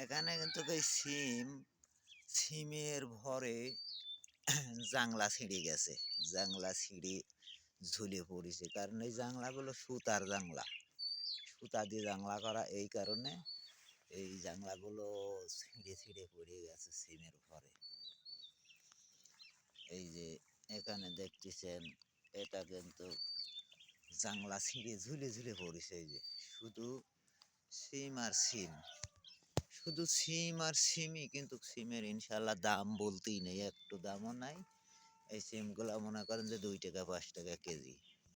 এখানে কিন্তু এই সিমের ভরে জাংলা ছিঁড়ে গেছে। জাংলা ছিঁড়ে ঝুলে পড়েছে, কারণ এই জাংলাগুলো সুতার জাংলা, সুতা দিয়ে জাংলা করা। এই কারণে এই জাংলাগুলো ছিঁড়ে ছিঁড়ে পড়ে গেছে সিমের ভরে। এই যে এখানে দেখতেছেন, এটা কিন্তু জাংলা ছিঁড়ে ঝুলে ঝুলে পড়েছে। এই যে শুধু সিম আর সিম, শুধু সিম আর সিমই, কিন্তু সিমের ইনশাল্লাহ দাম বলতেই নেই, একটু দামও নাই। এই সিমগুলো মনে করেন যে 2 টাকা 5 টাকা কেজি।